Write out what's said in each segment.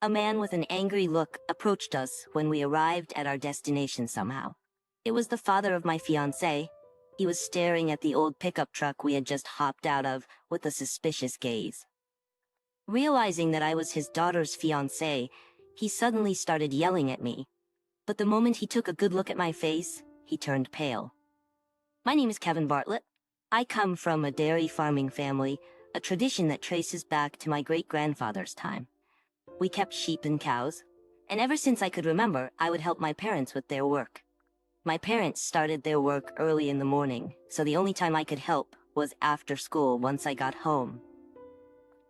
A man with an angry look approached us when we arrived at our destination somehow. It was the father of my fiancée. He was staring at the old pickup truck we had just hopped out of with a suspicious gaze. Realizing that I was his daughter's fiancée, he suddenly started yelling at me. But the moment he took a good look at my face, he turned pale. My name is Kevin Bartlett. I come from a dairy farming family, a tradition that traces back to my great-grandfather's time. We kept sheep and cows, and ever since I could remember, I would help my parents with their work. My parents started their work early in the morning, so the only time I could help was after school once I got home.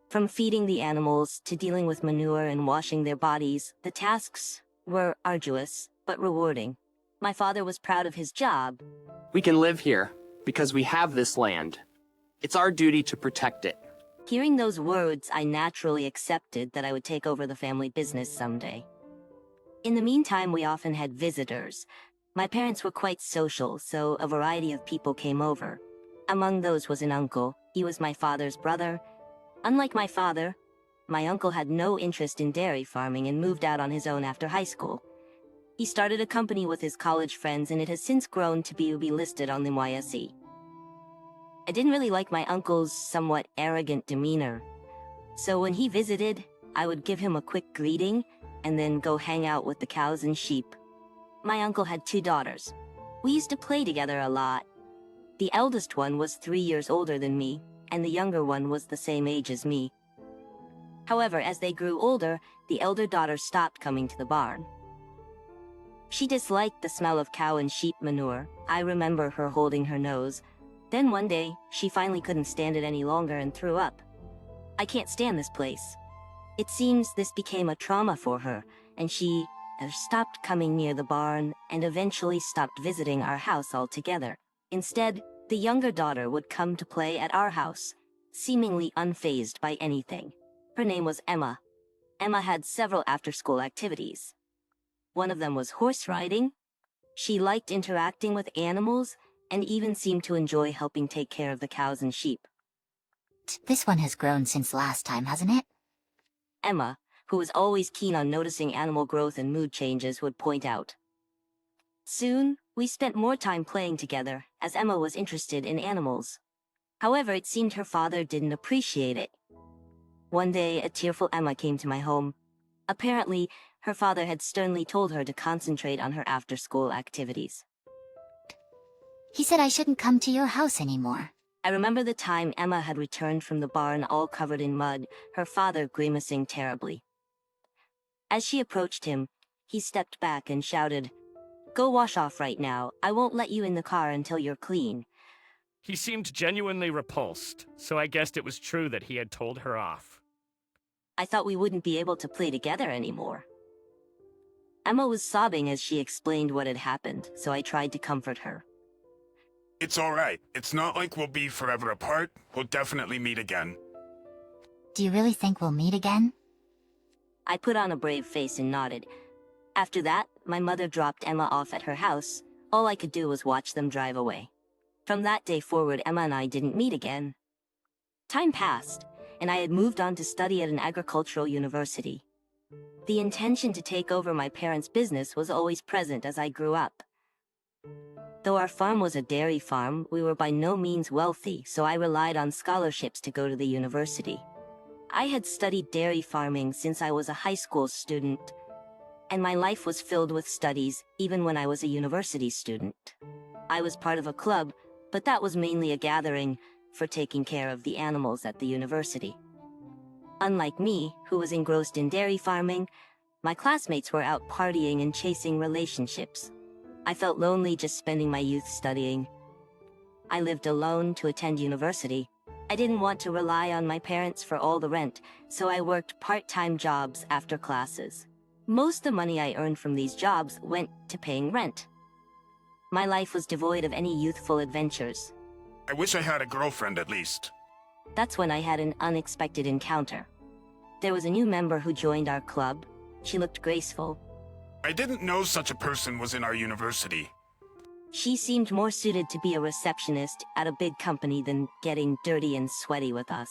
From feeding the animals to dealing with manure and washing their bodies, the tasks were arduous but rewarding. My father was proud of his job. We can live here because we have this land. It's our duty to protect it. Hearing those words, I naturally accepted that I would take over the family business someday. In the meantime, we often had visitors. My parents were quite social, so a variety of people came over. Among those was an uncle. He was my father's brother. Unlike my father, my uncle had no interest in dairy farming and moved out on his own after high school. He started a company with his college friends, and it has since grown to be listed on the NYSE. I didn't really like my uncle's somewhat arrogant demeanor, so when he visited, I would give him a quick greeting and then go hang out with the cows and sheep. My uncle had 2 daughters. We used to play together a lot. The eldest one was 3 years older than me, and the younger one was the same age as me. However, as they grew older, the elder daughter stopped coming to the barn. She disliked the smell of cow and sheep manure. I remember her holding her nose. Then one day, she finally couldn't stand it any longer and threw up. I can't stand this place. It seems this became a trauma for her, and she stopped coming near the barn and eventually stopped visiting our house altogether. Instead, the younger daughter would come to play at our house, seemingly unfazed by anything. Her name was Emma. Emma had several after-school activities. One of them was horse riding. She liked interacting with animals and even seemed to enjoy helping take care of the cows and sheep. This one has grown since last time, hasn't it? Emma, who was always keen on noticing animal growth and mood changes, would point out. Soon, we spent more time playing together, as Emma was interested in animals. However, it seemed her father didn't appreciate it. One day, a tearful Emma came to my home. Apparently, her father had sternly told her to concentrate on her after-school activities. He said I shouldn't come to your house anymore. I remember the time Emma had returned from the barn all covered in mud, her father grimacing terribly. As she approached him, he stepped back and shouted, "Go wash off right now. I won't let you in the car until you're clean." He seemed genuinely repulsed, so I guessed it was true that he had told her off. I thought we wouldn't be able to play together anymore. Emma was sobbing as she explained what had happened, so I tried to comfort her. It's alright. It's not like we'll be forever apart. We'll definitely meet again. Do you really think we'll meet again? I put on a brave face and nodded. After that, my mother dropped Emma off at her house. All I could do was watch them drive away. From that day forward, Emma and I didn't meet again. Time passed, and I had moved on to study at an agricultural university. The intention to take over my parents' business was always present as I grew up. Though our farm was a dairy farm, we were by no means wealthy, so I relied on scholarships to go to the university. I had studied dairy farming since I was a high school student, and my life was filled with studies even when I was a university student. I was part of a club, but that was mainly a gathering for taking care of the animals at the university. Unlike me, who was engrossed in dairy farming, my classmates were out partying and chasing relationships. I felt lonely just spending my youth studying. I lived alone to attend university. I didn't want to rely on my parents for all the rent, so I worked part-time jobs after classes. Most of the money I earned from these jobs went to paying rent. My life was devoid of any youthful adventures. I wish I had a girlfriend at least. That's when I had an unexpected encounter. There was a new member who joined our club. She looked graceful. I didn't know such a person was in our university. She seemed more suited to be a receptionist at a big company than getting dirty and sweaty with us.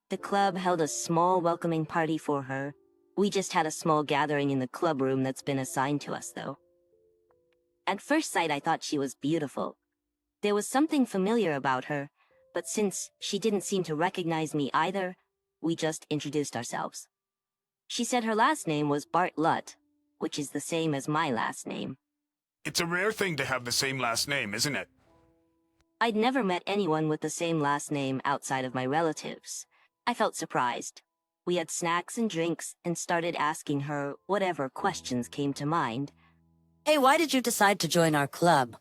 The club held a small welcoming party for her. We just had a small gathering in the club room that's been assigned to us, though. At first sight, I thought she was beautiful. There was something familiar about her, but since she didn't seem to recognize me either, we just introduced ourselves. She said her last name was Bartlett, which is the same as my last name. It's a rare thing to have the same last name, isn't it? I'd never met anyone with the same last name outside of my relatives. I felt surprised. We had snacks and drinks and started asking her whatever questions came to mind. Hey, why did you decide to join our club?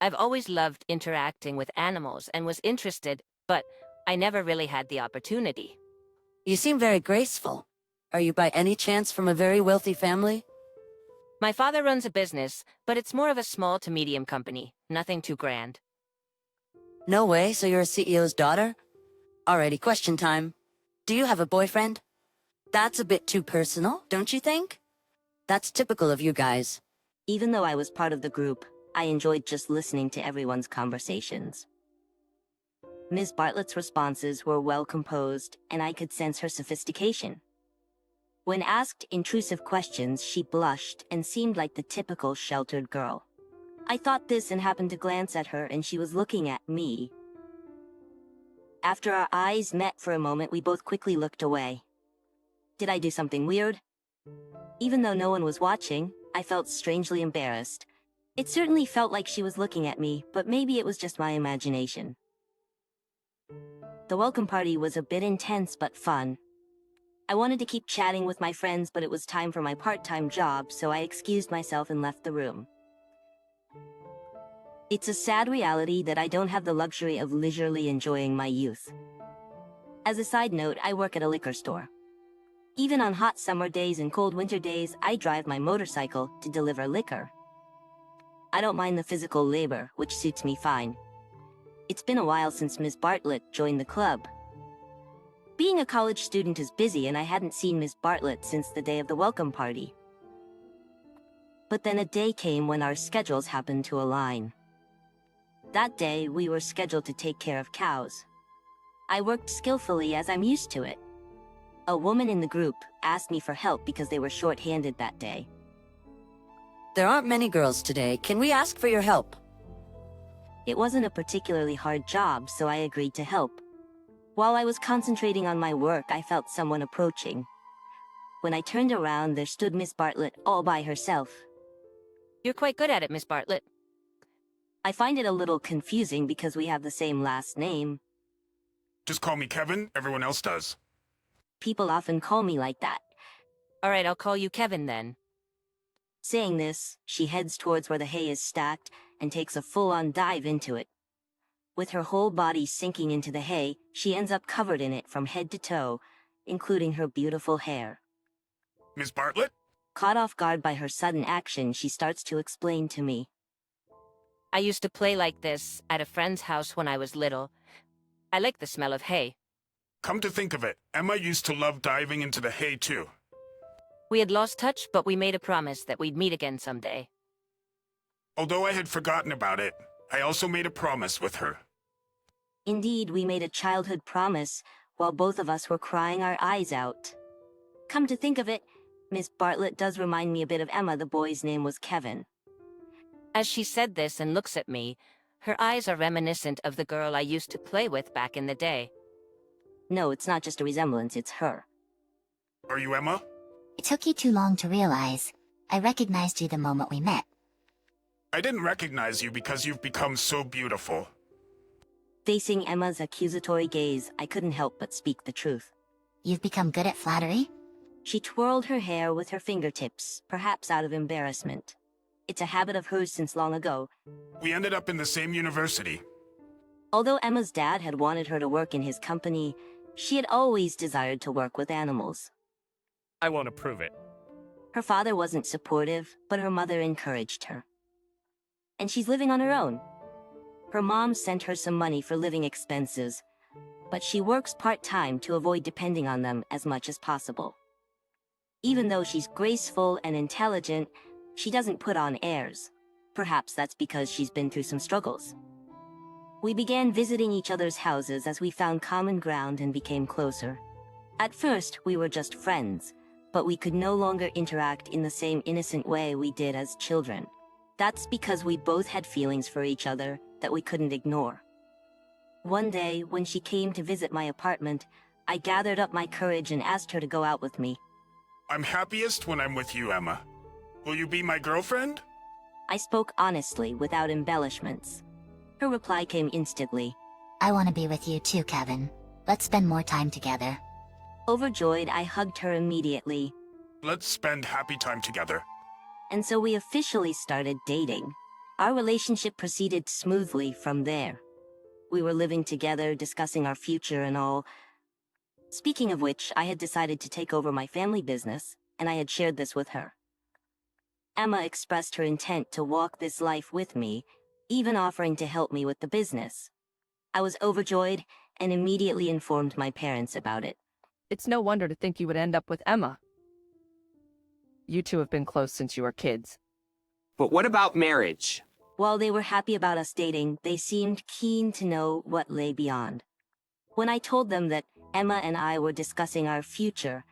I've always loved interacting with animals and was interested, but I never really had the opportunity. You seem very graceful. Are you by any chance from a very wealthy family? My father runs a business, but it's more of a small to medium company, nothing too grand. No way, so you're a CEO's daughter? Alrighty, question time. Do you have a boyfriend? That's a bit too personal, don't you think? That's typical of you guys. Even though I was part of the group, I enjoyed just listening to everyone's conversations. Ms. Bartlett's responses were well composed, and I could sense her sophistication. When asked intrusive questions, she blushed and seemed like the typical sheltered girl. I thought this and happened to glance at her, and she was looking at me. After our eyes met for a moment, we both quickly looked away. Did I do something weird? Even though no one was watching, I felt strangely embarrassed. It certainly felt like she was looking at me, but maybe it was just my imagination. The welcome party was a bit intense but fun. I wanted to keep chatting with my friends, but it was time for my part-time job, so I excused myself and left the room. It's a sad reality that I don't have the luxury of leisurely enjoying my youth. As a side note, I work at a liquor store. Even on hot summer days and cold winter days, I drive my motorcycle to deliver liquor. I don't mind the physical labor, which suits me fine. It's been a while since Ms. Bartlett joined the club. Being a college student is busy, and I hadn't seen Ms. Bartlett since the day of the welcome party. But then a day came when our schedules happened to align. That day, we were scheduled to take care of cows. I worked skillfully as I'm used to it. A woman in the group asked me for help because they were short-handed that day. There aren't many girls today. Can we ask for your help? It wasn't a particularly hard job, so I agreed to help. While I was concentrating on my work, I felt someone approaching. When I turned around, there stood Miss Bartlett all by herself. You're quite good at it, Miss Bartlett. I find it a little confusing because we have the same last name. Just call me Kevin, everyone else does. People often call me like that. All right, I'll call you Kevin then. Saying this, she heads towards where the hay is stacked and takes a full-on dive into it. With her whole body sinking into the hay, she ends up covered in it from head to toe, including her beautiful hair. Miss Bartlett? Caught off guard by her sudden action, she starts to explain to me. I used to play like this at a friend's house when I was little. I like the smell of hay. Come to think of it, Emma used to love diving into the hay too. We had lost touch, but we made a promise that we'd meet again someday. Although I had forgotten about it, I also made a promise with her. Indeed, we made a childhood promise while both of us were crying our eyes out. Come to think of it, Miss Bartlett does remind me a bit of Emma. The boy's name was Kevin. As she said this and looks at me, her eyes are reminiscent of the girl I used to play with back in the day. No, it's not just a resemblance, it's her. Are you Emma? It took you too long to realize. I recognized you the moment we met. I didn't recognize you because you've become so beautiful. Facing Emma's accusatory gaze, I couldn't help but speak the truth. You've become good at flattery? She twirled her hair with her fingertips, perhaps out of embarrassment. It's a habit of hers since long ago. We ended up in the same university. Although Emma's dad had wanted her to work in his company, she had always desired to work with animals. I won't approve it. Her father wasn't supportive, but her mother encouraged her. And she's living on her own. Her mom sent her some money for living expenses, but she works part-time to avoid depending on them as much as possible. Even though she's graceful and intelligent, she doesn't put on airs. Perhaps that's because she's been through some struggles. We began visiting each other's houses as we found common ground and became closer. At first, we were just friends, but we could no longer interact in the same innocent way we did as children. That's because we both had feelings for each other that we couldn't ignore. One day, when she came to visit my apartment, I gathered up my courage and asked her to go out with me. I'm happiest when I'm with you, Emma. Will you be my girlfriend? I spoke honestly, without embellishments. Her reply came instantly. I want to be with you too, Kevin. Let's spend more time together. Overjoyed, I hugged her immediately, Let's spend happy time together. and so we officially started dating. Our relationship proceeded smoothly from there. We were living together, discussing our future and all. Speaking of which, I had decided to take over my family business, and I had shared this with her. Emma expressed her intent to walk this life with me, even offering to help me with the business. I was overjoyed and immediately informed my parents about it. It's no wonder to think you would end up with Emma. You two have been close since you were kids. But what about marriage? While they were happy about us dating, they seemed keen to know what lay beyond. When I told them that Emma and I were discussing our future,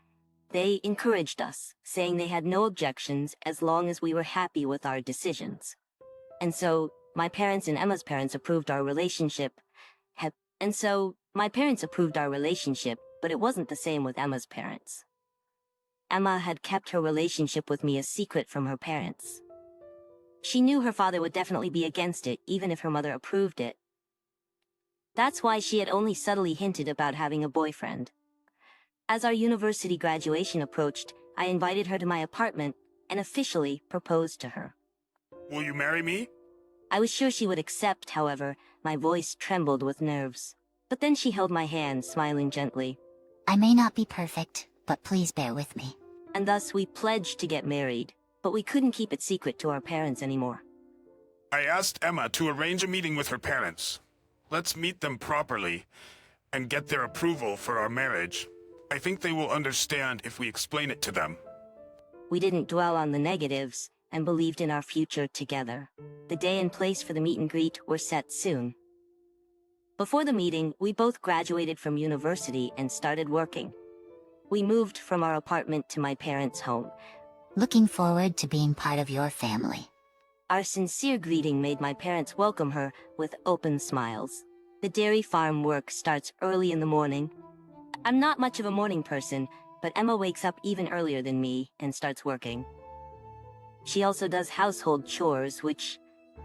they encouraged us, saying they had no objections as long as we were happy with our decisions. And so, my parents and Emma's parents approved our relationship. But it wasn't the same with Emma's parents. Emma had kept her relationship with me a secret from her parents. She knew her father would definitely be against it, even if her mother approved it. That's why she had only subtly hinted about having a boyfriend. As our university graduation approached, I invited her to my apartment and officially proposed to her. Will you marry me? I was sure she would accept, however, my voice trembled with nerves. But then she held my hand, smiling gently. I may not be perfect, but please bear with me. And thus we pledged to get married, but we couldn't keep it secret to our parents anymore. I asked Emma to arrange a meeting with her parents. Let's meet them properly and get their approval for our marriage. I think they will understand if we explain it to them. We didn't dwell on the negatives and believed in our future together. The day and place for the meet and greet were set soon. Before the meeting, we both graduated from university and started working. We moved from our apartment to my parents' home. Looking forward to being part of your family. Our sincere greeting made my parents welcome her with open smiles. The dairy farm work starts early in the morning. I'm not much of a morning person, but Emma wakes up even earlier than me and starts working. She also does household chores, which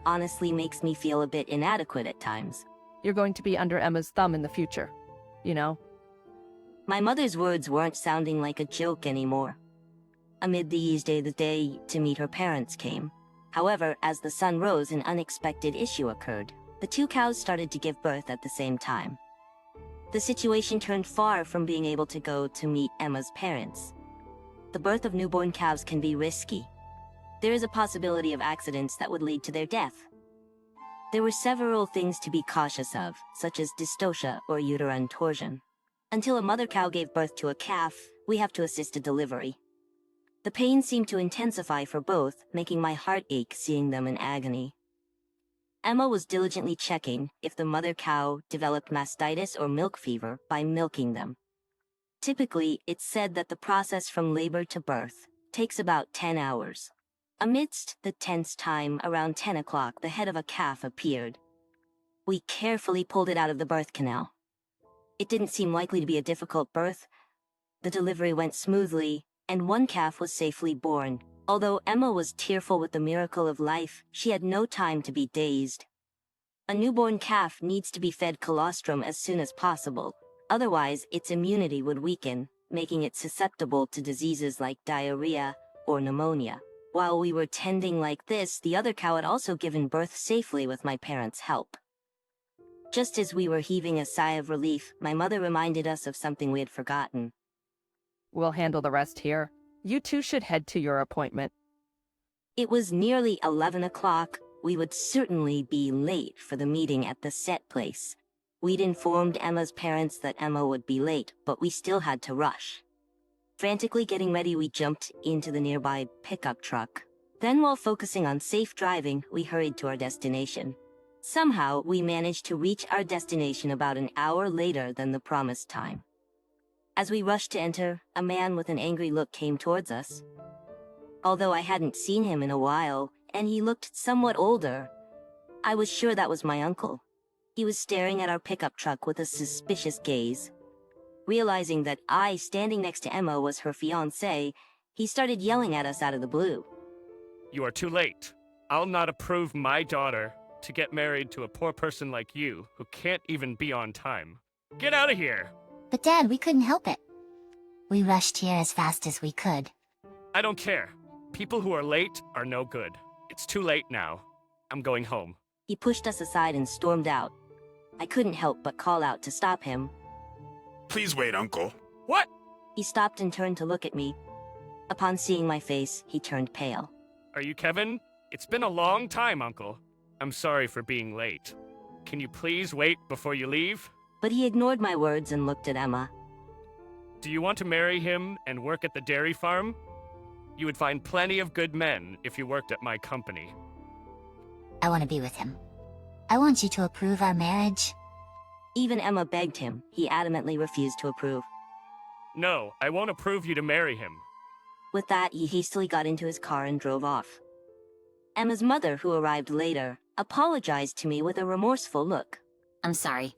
honestly makes me feel a bit inadequate at times. You're going to be under Emma's thumb in the future, you know? My mother's words weren't sounding like a joke anymore. Amid these the day to meet her parents came. However, as the sun rose, an unexpected issue occurred. The two cows started to give birth at the same time. The situation turned far from being able to go to meet Emma's parents. The birth of newborn calves can be risky. There is a possibility of accidents that would lead to their death. There were several things to be cautious of, such as dystocia or uterine torsion. Until a mother cow gave birth to a calf, we have to assist a delivery. The pain seemed to intensify for both, making my heart ache seeing them in agony. Emma was diligently checking if the mother cow developed mastitis or milk fever by milking them. Typically, it's said that the process from labor to birth takes about 10 hours. Amidst the tense time, around 10 o'clock, the head of a calf appeared. We carefully pulled it out of the birth canal. It didn't seem likely to be a difficult birth. The delivery went smoothly, and one calf was safely born. Although Emma was tearful with the miracle of life, she had no time to be dazed. A newborn calf needs to be fed colostrum as soon as possible, otherwise its immunity would weaken, making it susceptible to diseases like diarrhea or pneumonia. While we were tending like this, the other cow had also given birth safely with my parents' help. Just as we were heaving a sigh of relief, my mother reminded us of something we had forgotten. We'll handle the rest here. You two should head to your appointment. It was nearly 11 o'clock. We would certainly be late for the meeting at the set place. We'd informed Emma's parents that Emma would be late, but we still had to rush. Frantically getting ready, we jumped into the nearby pickup truck. Then, while focusing on safe driving, we hurried to our destination. Somehow, we managed to reach our destination about an hour later than the promised time. As we rushed to enter, a man with an angry look came towards us. Although I hadn't seen him in a while, and he looked somewhat older, I was sure that was my uncle. He was staring at our pickup truck with a suspicious gaze. Realizing that I, standing next to Emma, was her fiancé, he started yelling at us out of the blue. You are too late. I'll not approve my daughter to get married to a poor person like you who can't even be on time. Get out of here! But Dad, we couldn't help it. We rushed here as fast as we could. I don't care. People who are late are no good. It's too late now. I'm going home. He pushed us aside and stormed out. I couldn't help but call out to stop him. Please wait, Uncle. What? He stopped and turned to look at me. Upon seeing my face, he turned pale. Are you Kevin? It's been a long time, Uncle. I'm sorry for being late. Can you please wait before you leave? But he ignored my words and looked at Emma. Do you want to marry him and work at the dairy farm? You would find plenty of good men if you worked at my company. I want to be with him. I want you to approve our marriage. Even Emma begged him. He adamantly refused to approve. No, I won't approve you to marry him. With that, he hastily got into his car and drove off. Emma's mother, who arrived later, apologized to me with a remorseful look. I'm sorry.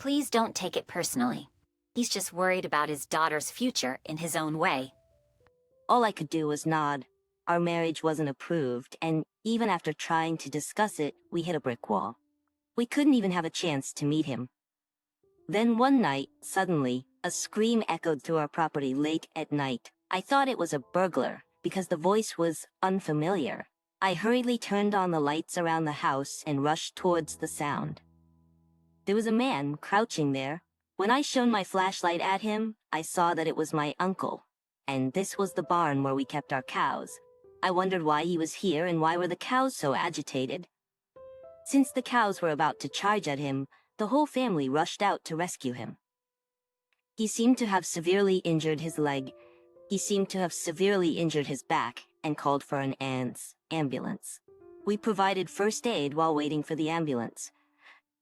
Please don't take it personally. He's just worried about his daughter's future in his own way. All I could do was nod. Our marriage wasn't approved, and even after trying to discuss it, we hit a brick wall. We couldn't even have a chance to meet him. Then one night, suddenly, a scream echoed through our property late at night. I thought it was a burglar, because the voice was unfamiliar. I hurriedly turned on the lights around the house and rushed towards the sound. There was a man crouching there. When I shone my flashlight at him, I saw that it was my uncle, and this was the barn where we kept our cows. I wondered why he was here and why were the cows so agitated. Since the cows were about to charge at him, the whole family rushed out to rescue him. He seemed to have severely injured his leg. He seemed to have severely injured his back and called for an ambulance. We provided first aid while waiting for the ambulance.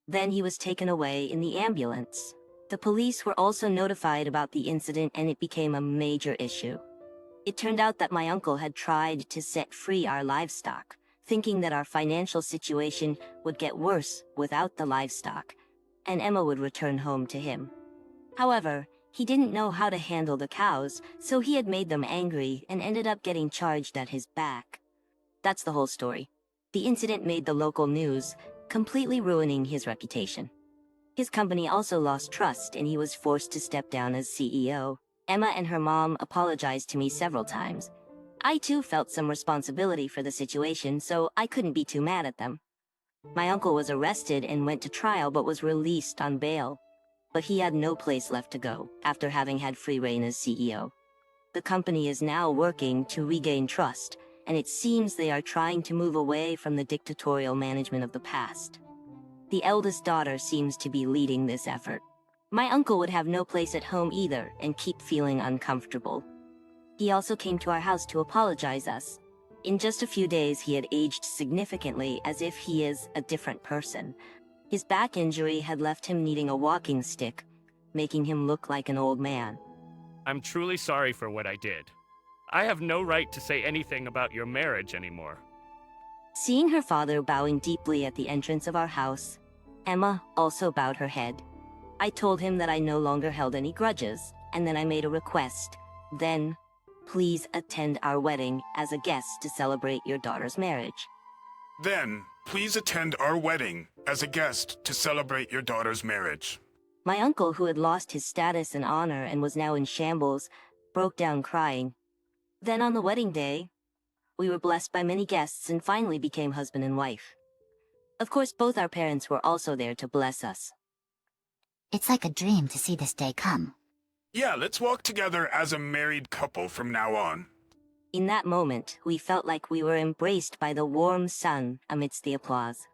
Then he was taken away in the ambulance. The police were also notified about the incident and it became a major issue. It turned out that my uncle had tried to set free our livestock, thinking that our financial situation would get worse without the livestock, and Emma would return home to him. However, he didn't know how to handle the cows, so he had made them angry and ended up getting charged at his back. That's the whole story. The incident made the local news, completely ruining his reputation. His company also lost trust and he was forced to step down as CEO. Emma and her mom apologized to me several times. I too felt some responsibility for the situation, so I couldn't be too mad at them. My uncle was arrested and went to trial but was released on bail. But he had no place left to go after having had free rein as CEO. The company is now working to regain trust, and it seems they are trying to move away from the dictatorial management of the past. The eldest daughter seems to be leading this effort. My uncle would have no place at home either and keep feeling uncomfortable. He also came to our house to apologize us. In just a few days, he had aged significantly, as if he is a different person. His back injury had left him needing a walking stick, making him look like an old man. I'm truly sorry for what I did. I have no right to say anything about your marriage anymore. Seeing her father bowing deeply at the entrance of our house, Emma also bowed her head. I told him that I no longer held any grudges, and then I made a request. Then, please attend our wedding as a guest to celebrate your daughter's marriage. Then, please attend our wedding as a guest to celebrate your daughter's marriage. My uncle, who had lost his status and honor and was now in shambles, broke down crying. Then on the wedding day, we were blessed by many guests and finally became husband and wife. Of course, both our parents were also there to bless us. It's like a dream to see this day come. Yeah, let's walk together as a married couple from now on. In that moment, we felt like we were embraced by the warm sun amidst the applause.